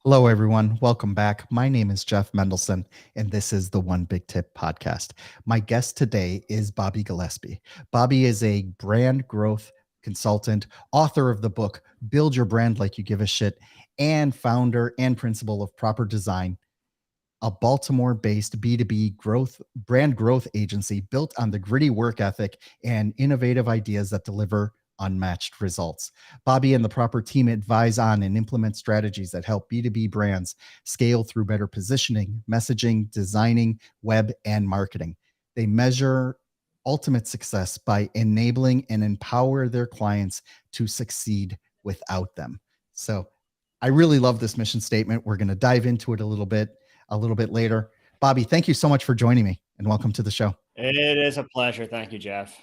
Hello, everyone. Welcome back. My name is Jeff Mendelson, and this is the One Big Tip podcast. My guest today is Bobby Gillespie. Bobby is a brand growth consultant, author of the book Build Your Brand Like You Give a Shit, and founder and principal of Proper Design, a Baltimore-based B2B brand growth agency built on the gritty work ethic and innovative ideas that deliver unmatched results. Bobby and the Proper team advise on and implement strategies that help B2B brands scale through better positioning, messaging, designing, web, and marketing. They measure ultimate success by enabling and empower their clients to succeed without them. So I really love this mission statement. We're going to dive into it a little bit later. Bobby, thank you so much for joining me and welcome to the show. It is a pleasure. Thank you, Jeff.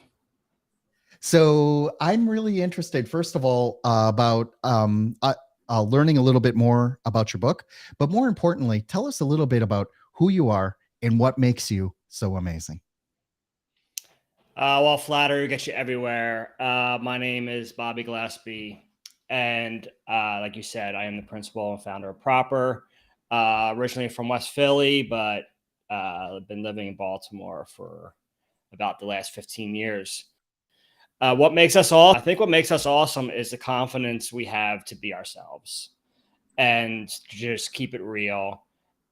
So I'm really interested, first of all, about learning a little bit more about your book, but more importantly, tell us a little bit about who you are and what makes you so amazing. Well, flattery gets you everywhere. My name is Bobby Gillespie, and like you said, I am the principal and founder of Proper. Originally from West Philly, but I've been living in Baltimore for about the last 15 years. What makes us all? I think what makes us awesome is the confidence we have to be ourselves and just keep it real,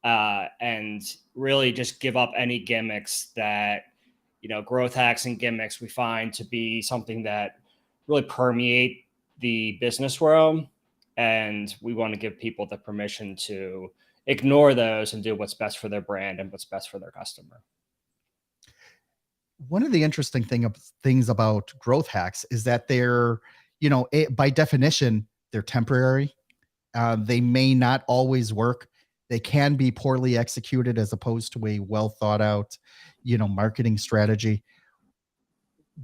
and really just give up any gimmicks that, growth hacks and gimmicks we find to be something that really permeate the business world. And we want to give people the permission to ignore those and do what's best for their brand and what's best for their customer. One of the interesting things about growth hacks is that they're, by definition, they're temporary. They may not always work. They can be poorly executed as opposed to a well thought out, marketing strategy.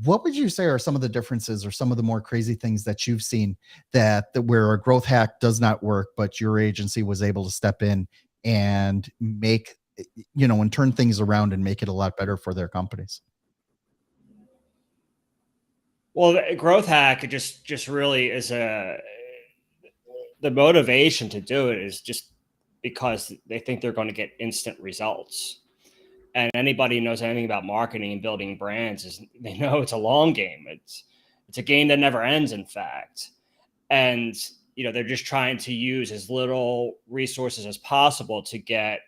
What would you say are some of the differences or some of the more crazy things that you've seen that where a growth hack does not work, but your agency was able to step in and make, and turn things around and make it a lot better for their companies? Well, the growth hack just really is the motivation to do it is just because they think they're going to get instant results. And anybody who knows anything about marketing and building brands is they know it's a long game. It's a game that never ends, in fact. And they're just trying to use as little resources as possible to get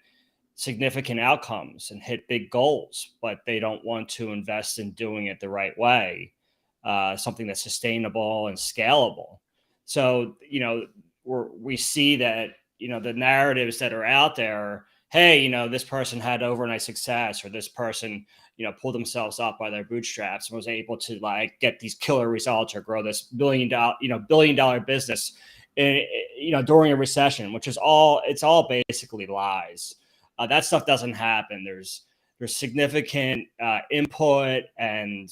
significant outcomes and hit big goals, but they don't want to invest in doing it the right way, something that's sustainable and scalable. So, we see that, the narratives that are out there, hey, this person had overnight success, or this person, pulled themselves up by their bootstraps and was able to get these killer results or grow this billion dollar business during a recession, which is it's all basically lies. That stuff doesn't happen. There's significant input and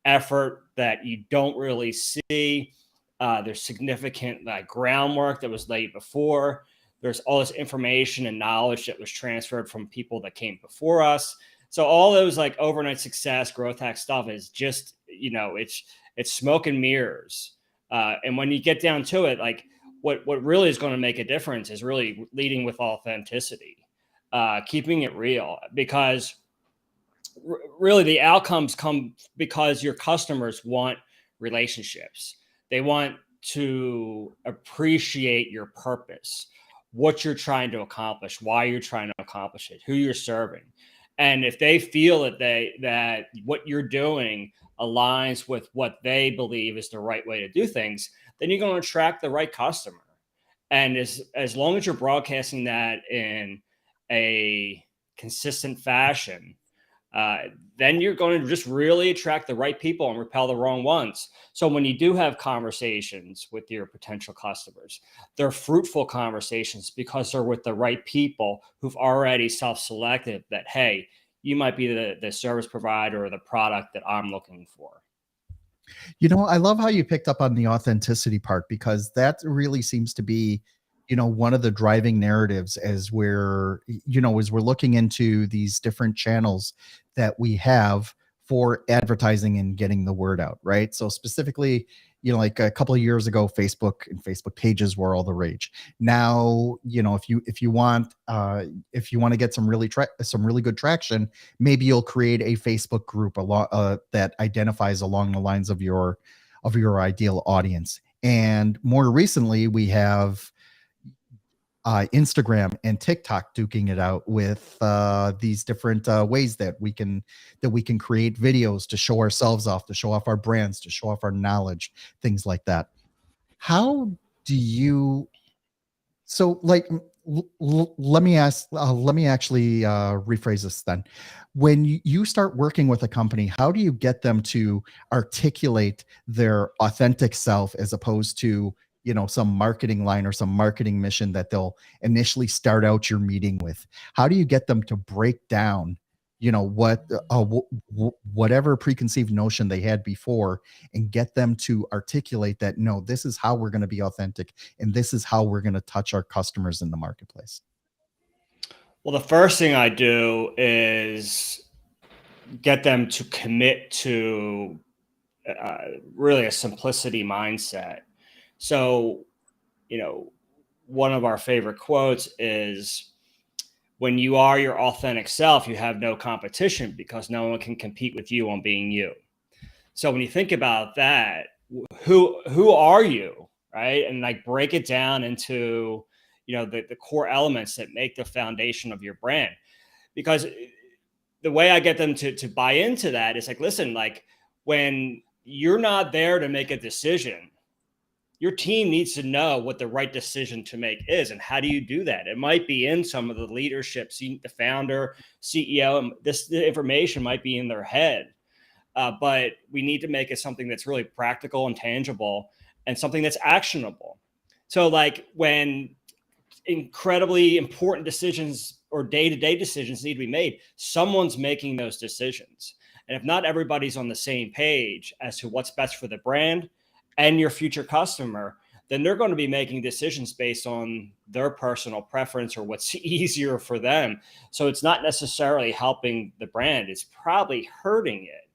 effort that you don't really see. There's significant groundwork that was laid before. There's all this information and knowledge that was transferred from people that came before us. So all those overnight success, growth hack stuff is just, it's smoke and mirrors. And when you get down to it, what really is going to make a difference is really leading with authenticity, keeping it real, because really the outcomes come because your customers want relationships. They want to appreciate your purpose, what you're trying to accomplish, why you're trying to accomplish it, who you're serving. And if they feel that what you're doing aligns with what they believe is the right way to do things, then you're going to attract the right customer. And as long as you're broadcasting that in a consistent fashion, then you're going to just really attract the right people and repel the wrong ones. So when you do have conversations with your potential customers, they're fruitful conversations because they're with the right people who've already self-selected that, hey, you might be the service provider or the product that I'm looking for. I love how you picked up on the authenticity part, because that really seems to be, one of the driving narratives as we're looking into these different channels that we have for advertising and getting the word out, right? So specifically, like a couple of years ago, Facebook and Facebook pages were all the rage. Now, if you want to get some really good traction, maybe you'll create a Facebook group that identifies along the lines of your ideal audience. And more recently, we have Instagram and TikTok duking it out with these different ways that we can create videos to show ourselves off, to show off our brands, to show off our knowledge, things like that. How do you? So, like, let me actually rephrase this then. When you start working with a company, how do you get them to articulate their authentic self as opposed to some marketing line or some marketing mission that they'll initially start out your meeting with? How do you get them to break down whatever preconceived notion they had before, and get them to articulate that, no, this is how we're going to be authentic, and this is how we're going to touch our customers in the marketplace? Well, the first thing I do is get them to commit to really a simplicity mindset. So, one of our favorite quotes is, when you are your authentic self, you have no competition because no one can compete with you on being you. So when you think about that, who are you, right? And like break it down into, the core elements that make the foundation of your brand. Because the way I get them to buy into that is like, listen, like when you're not there to make a decision, your team needs to know what the right decision to make is. And how do you do that? It might be in some of the leadership, the founder, CEO, and the information might be in their head. But we need to make it something that's really practical and tangible and something that's actionable. So like when incredibly important decisions or day-to-day decisions need to be made, someone's making those decisions. And if not everybody's on the same page as to what's best for the brand and your future customer, then they're going to be making decisions based on their personal preference or what's easier for them. So it's not necessarily helping the brand, it's probably hurting it.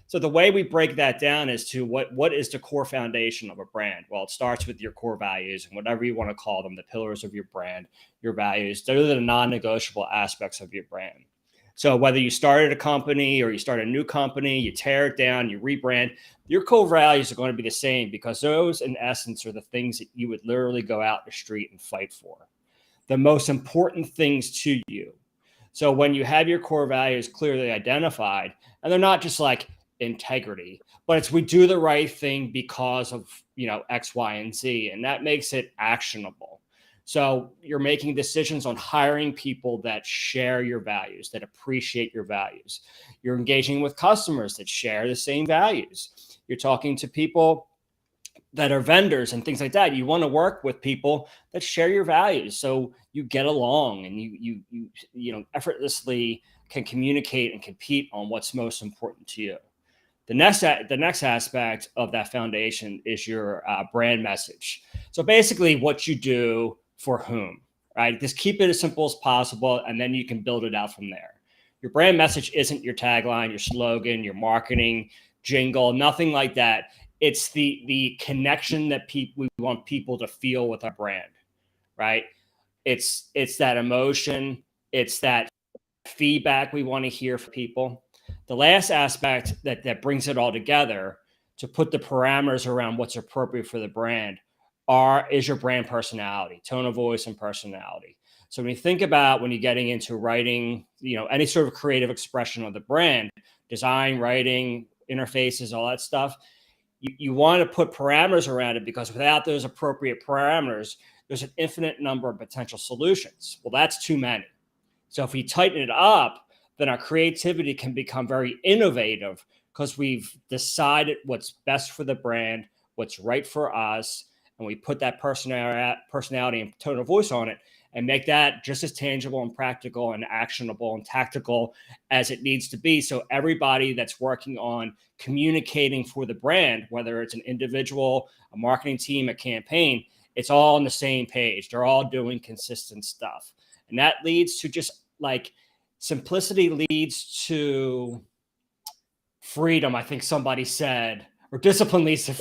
So the way we break that down is to what is the core foundation of a brand? Well, it starts with your core values, and whatever you want to call them, the pillars of your brand, your values, they're the non-negotiable aspects of your brand. So whether you started a company or you start a new company, you tear it down, you rebrand, your core values are going to be the same, because those in essence are the things that you would literally go out the street and fight for. The most important things to you. So when you have your core values clearly identified, and they're not just like integrity, but it's we do the right thing because of X, Y, and Z, and that makes it actionable. So you're making decisions on hiring people that share your values, that appreciate your values. You're engaging with customers that share the same values. You're talking to people that are vendors and things like that. You want to work with people that share your values, so you get along and you effortlessly can communicate and compete on what's most important to you. The next aspect of that foundation is your brand message. So basically what you do for whom, right? Just keep it as simple as possible, and then you can build it out from there. Your brand message isn't your tagline, your slogan, your marketing jingle, nothing like that. It's the connection that we want people to feel with our brand, right? It's that emotion. It's that feedback we want to hear from people. The last aspect that brings it all together, to put the parameters around what's appropriate for the brand, is your brand personality, tone of voice, and personality. So when you think about when you're getting into writing, any sort of creative expression of the brand, design, writing, interfaces, all that stuff, you want to put parameters around it, because without those appropriate parameters, there's an infinite number of potential solutions. Well, that's too many. So if we tighten it up, then our creativity can become very innovative, because we've decided what's best for the brand, what's right for us, and we put that personality and tone of voice on it, and make that just as tangible and practical and actionable and tactical as it needs to be. So everybody that's working on communicating for the brand, whether it's an individual, a marketing team, a campaign, it's all on the same page. They're all doing consistent stuff. And that leads to just like simplicity leads to freedom. I think somebody said or discipline leads to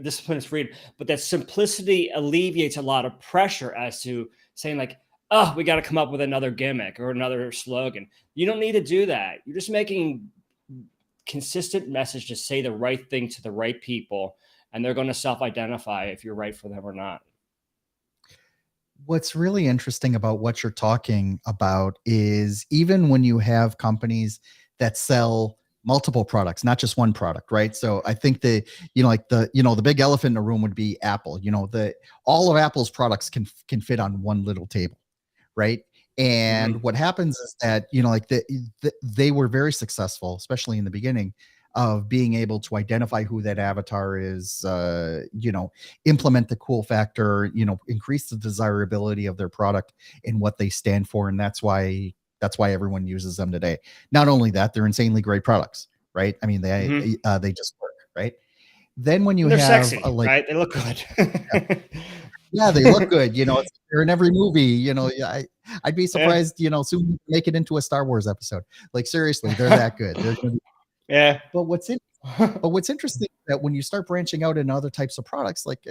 discipline is freedom, but that simplicity alleviates a lot of pressure as to saying like, oh, we got to come up with another gimmick or another slogan. You don't need to do that. You're just making consistent message to say the right thing to the right people, and they're going to self-identify if you're right for them or not. What's really interesting about what you're talking about is even when you have companies that sell multiple products, not just one product, right? So I think the big elephant in the room would be Apple. All of Apple's products can fit on one little table, right? And what happens is that they were very successful, especially in the beginning, of being able to identify who that avatar is, implement the cool factor, increase the desirability of their product and what they stand for, and that's why everyone uses them today. Not only that, they're insanely great products, right? I mean, they just work, right? Then when you they're have sexy, right? They look good. Yeah, they look good. They're in every movie. Yeah, I'd be surprised. Soon we make it into a Star Wars episode. Like seriously, they're that good. Yeah. But what's interesting is that when you start branching out in other types of products, like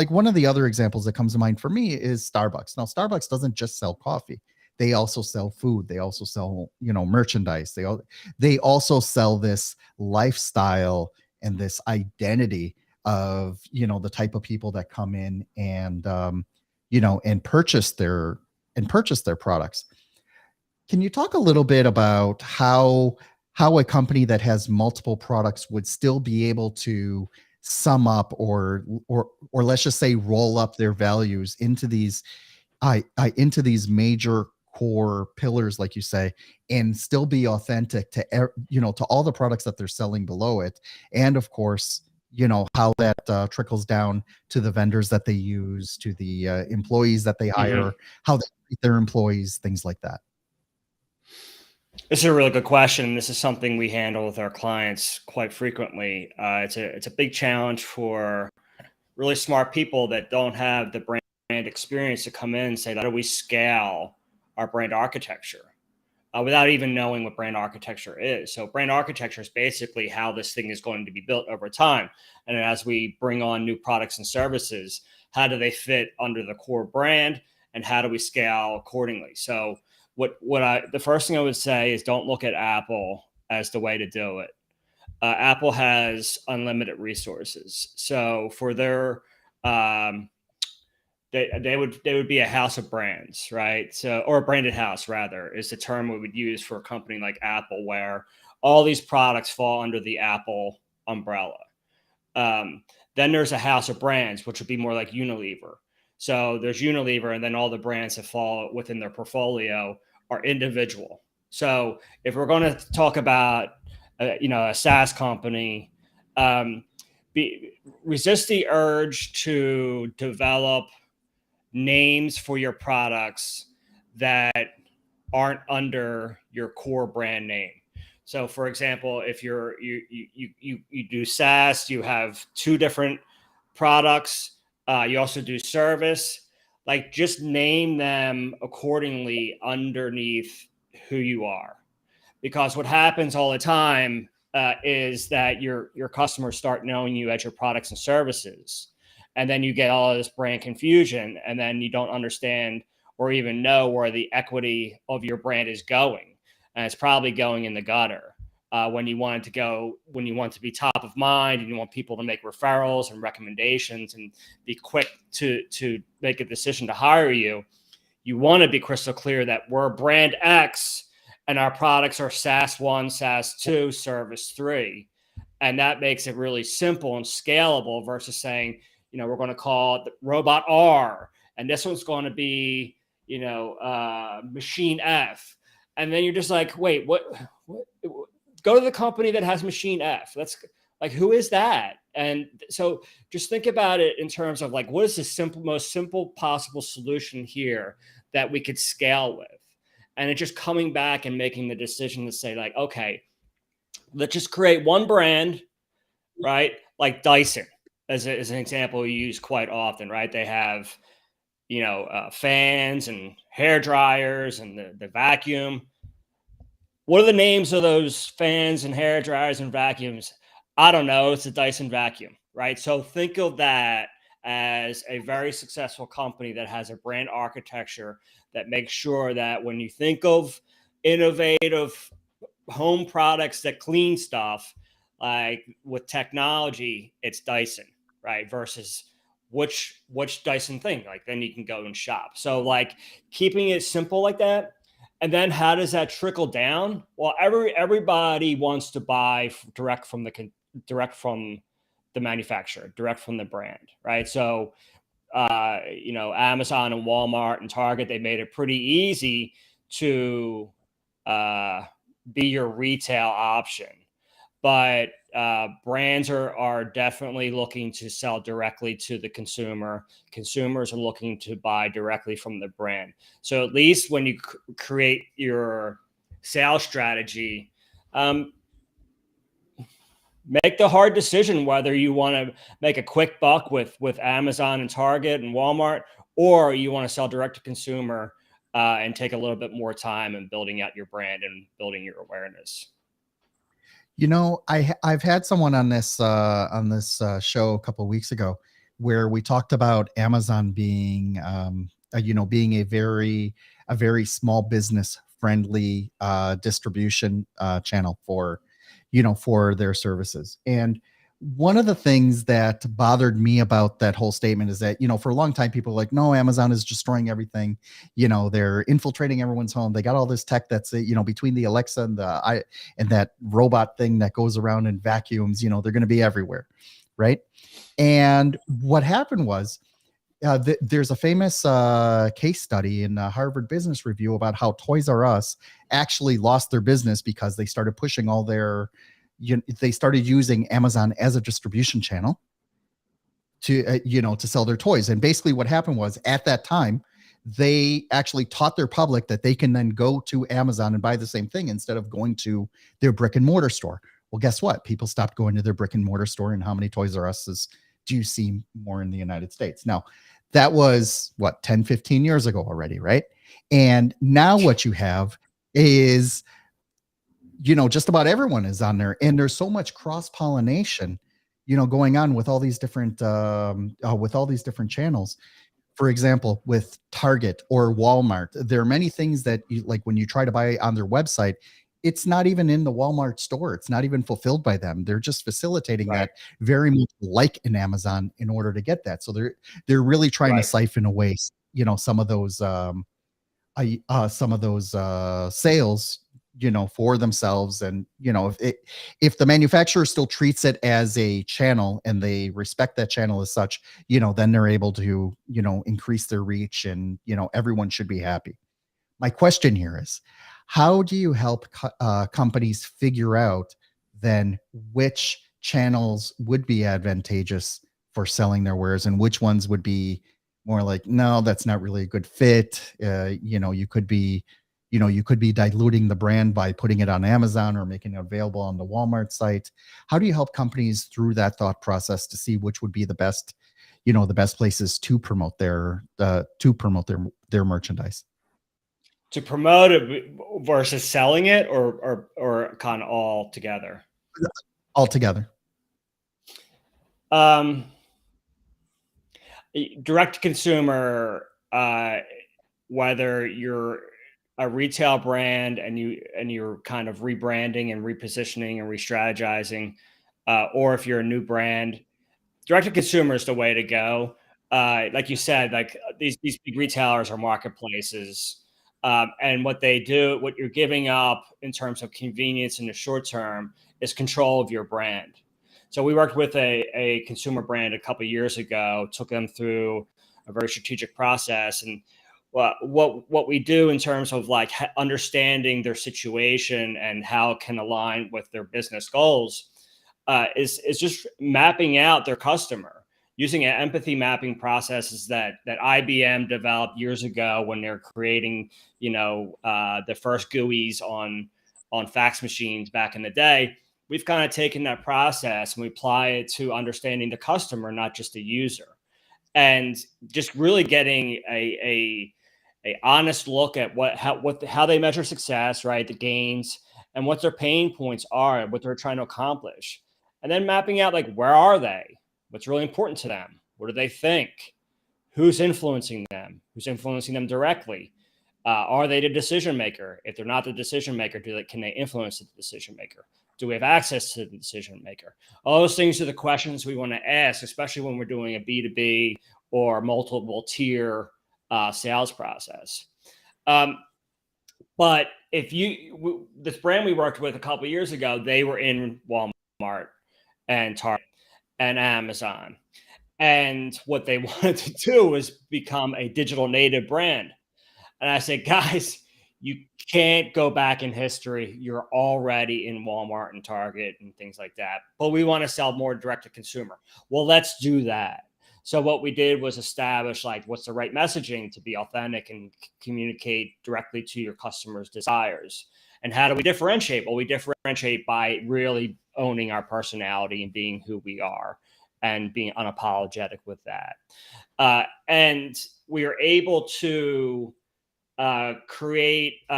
one of the other examples that comes to mind for me is Starbucks. Now, Starbucks doesn't just sell coffee; they also sell food. They also sell merchandise. They also sell this lifestyle and this identity of the type of people that come in and and purchase their products. Can you talk a little bit about how a company that has multiple products would still be able to sum up or let's just say roll up their values into these major core pillars, like you say, and still be authentic to to all the products that they're selling below it, and of course how that trickles down to the vendors that they use, to the employees that they hire, how they treat their employees, things like that. This is a really good question. This is something we handle with our clients quite frequently. It's a big challenge for really smart people that don't have the brand experience to come in and say, how do we scale our brand architecture without even knowing what brand architecture is? So brand architecture is basically how this thing is going to be built over time. And as we bring on new products and services, how do they fit under the core brand and how do we scale accordingly? So the first thing I would say is don't look at Apple as the way to do it. Apple has unlimited resources. So for their, they would be a house of brands, right? So, or a branded house rather, is the term we would use for a company like Apple, where all these products fall under the Apple umbrella. Then there's a house of brands, which would be more like Unilever. So there's Unilever, and then all the brands that fall within their portfolio are individual. So if we're going to talk about, a SaaS company, resist the urge to develop names for your products that aren't under your core brand name. So, for example, if you do SaaS, you have two different products. You also do service. Like, just name them accordingly underneath who you are, because what happens all the time is that your customers start knowing you as your products and services, and then you get all of this brand confusion, and then you don't understand or even know where the equity of your brand is going, and it's probably going in the gutter. When you want to be top of mind and you want people to make referrals and recommendations and be quick to make a decision to hire you, you want to be crystal clear that we're brand X and our products are SaaS 1, SaaS 2, Service 3. And that makes it really simple and scalable versus saying, we're going to call it Robot R, and this one's going to be, Machine F. And then you're just like, wait, what? Go to the company that has Machine F. That's like, who is that? And so just think about it in terms of like, what is the most simple possible solution here that we could scale with? And it's just coming back and making the decision to say like, okay, let's just create one brand, right? Like Dyson as an example we use quite often, right? They have, fans and hair dryers and the vacuum. What are the names of those fans and hair dryers and vacuums? I don't know, it's a Dyson vacuum, right? So think of that as a very successful company that has a brand architecture that makes sure that when you think of innovative home products that clean stuff, like with technology, it's Dyson, right? Versus which Dyson thing. Like then you can go and shop. So like keeping it simple like that. And then how does that trickle down? Well, everybody wants to buy direct from the manufacturer, direct from the brand, right? So Amazon and Walmart and Target, they made it pretty easy to uh, be your retail option. But brands are definitely looking to sell directly to the consumer. Consumers are looking to buy directly from the brand. So at least when you create your sales strategy, um, make the hard decision whether you want to make a quick buck with Amazon and Target and Walmart, or you want to sell direct to consumer and take a little bit more time in building out your brand and building your awareness. I've had someone on this show a couple of weeks ago where we talked about Amazon being being a very small business friendly distribution channel for their services. And one of the things that bothered me about that whole statement is that, for a long time, people were like, no, Amazon is destroying everything. They're infiltrating everyone's home. They got all this tech that's, between the Alexa and that robot thing that goes around and vacuums, they're going to be everywhere. Right. And what happened was, there's a famous case study in Harvard Business Review about how Toys R Us actually lost their business because they started pushing they started using Amazon as a distribution channel to sell their toys. And basically what happened was, at that time, they actually taught their public that they can then go to Amazon and buy the same thing instead of going to their brick and mortar store. Well, guess what? People stopped going to their brick and mortar store. And how many Toys R Us's do you see more in the United States? Now, that was 10, 15 years ago already, right? And now what you have is, just about everyone is on there, and there's so much cross pollination, going on with all these different channels. For example, with Target or Walmart, there are many things that like when you try to buy on their website, it's not even in the Walmart store. It's not even fulfilled by them. They're just facilitating that very much like an Amazon in order to get that. So they're really trying to siphon away, some of those sales, for themselves. And, if the manufacturer still treats it as a channel and they respect that channel as such, then they're able to, increase their reach, and, everyone should be happy. My question here is, how do you help companies figure out then which channels would be advantageous for selling their wares and which ones would be more like, no, that's not really a good fit. You could be diluting the brand by putting it on Amazon or making it available on the Walmart site. How do you help companies through that thought process to see which would be the best places to promote their merchandise? To promote it versus selling it, or kind of all together? All together. Direct to consumer, whether you're a retail brand and you're kind of rebranding and repositioning and re-strategizing, or if you're a new brand, direct to consumer is the way to go. Like you said, like these big retailers are marketplaces. And what you're giving up in terms of convenience in the short term is control of your brand. So we worked with a consumer brand a couple of years ago, took them through a very strategic process. And what we do in terms of like understanding their situation and how it can align with their business goals is just mapping out their customer using an empathy mapping processes that IBM developed years ago when they're creating, the first GUIs on fax machines back in the day. We've kind of taken that process and we apply it to understanding the customer, not just the user, and just really getting a honest look at how they measure success, right? The gains and what their pain points are, what they're trying to accomplish. and then mapping out like, where are they? What's really important to them? What do they think? Who's influencing them? Who's influencing them directly? Are they the decision maker? If they're not the decision maker, can they influence the decision maker? Do we have access to the decision maker? All those things are the questions we want to ask, especially when we're doing a B2B or multiple tier sales process. But if this brand we worked with a couple of years ago, they were in Walmart and Target and Amazon. And what they wanted to do was become a digital native brand. And I said, guys, you can't go back in history. You're already in Walmart and Target and things like that. But we want to sell more direct to consumer. Well, let's do that. So what we did was establish like what's the right messaging to be authentic and communicate directly to your customers' desires. And how do we differentiate? Well, we differentiate by really owning our personality and being who we are and being unapologetic with that. And we are able to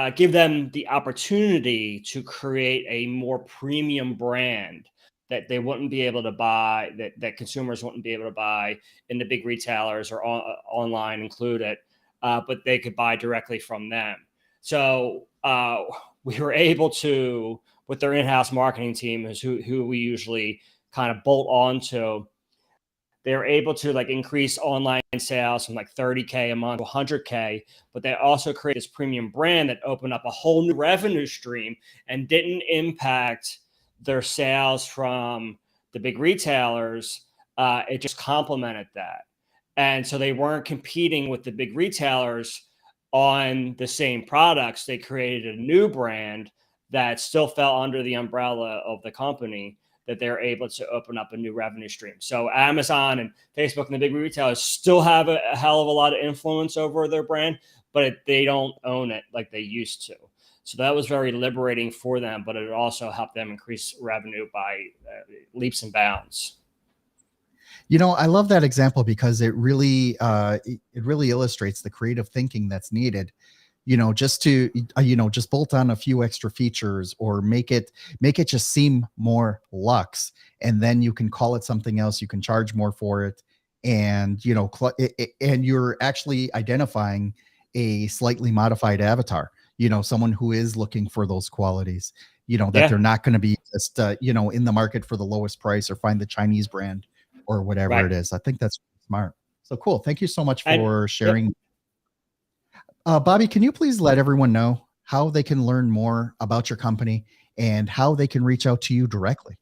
give them the opportunity to create a more premium brand that they wouldn't be able to buy, that consumers wouldn't be able to buy in the big retailers or online included, but they could buy directly from them. So we were able to, with their in-house marketing team, is who we usually kind of bolt on to, they're able to like increase online sales from like 30K a month to 100K, but they also create this premium brand that opened up a whole new revenue stream and didn't impact their sales from the big retailers. It just complemented that. And so they weren't competing with the big retailers on the same products. They created a new brand that still fell under the umbrella of the company, that they're able to open up a new revenue stream. So Amazon and Facebook and the big retailers still have a hell of a lot of influence over their brand, but they don't own it like they used to. So that was very liberating for them, but it also helped them increase revenue by leaps and bounds. You know, I love that example because it really illustrates the creative thinking that's needed, you know, just to, just bolt on a few extra features or make it just seem more luxe. And then you can call it something else. You can charge more for it. And, and you're actually identifying a slightly modified avatar, someone who is looking for those qualities, that they're not going to be just, in the market for the lowest price or find the Chinese brand or whatever it is. I think that's smart. So cool. Thank you so much for sharing. Bobby, can you please let everyone know how they can learn more about your company and how they can reach out to you directly?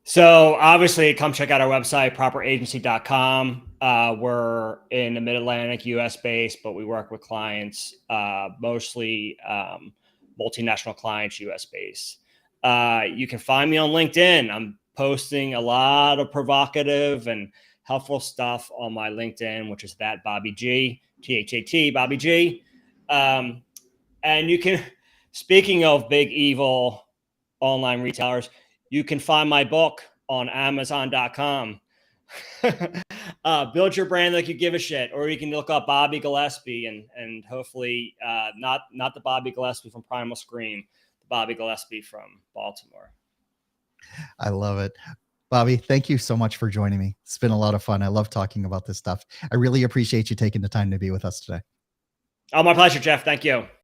So obviously come check out our website, properagency.com. We're in the Mid-Atlantic, US based, but we work with clients, mostly multinational clients, US based. You can find me on LinkedIn. I'm posting a lot of provocative and helpful stuff on my LinkedIn, which is that Bobby G, THAT, Bobby G. And you can, speaking of big evil online retailers, you can find my book on Amazon.com. Build your brand like you give a shit, or you can look up Bobby Gillespie and hopefully not the Bobby Gillespie from Primal Scream, the Bobby Gillespie from Baltimore. I love it. Bobby, thank you so much for joining me. It's been a lot of fun. I love talking about this stuff. I really appreciate you taking the time to be with us today. Oh, my pleasure, Jeff. Thank you.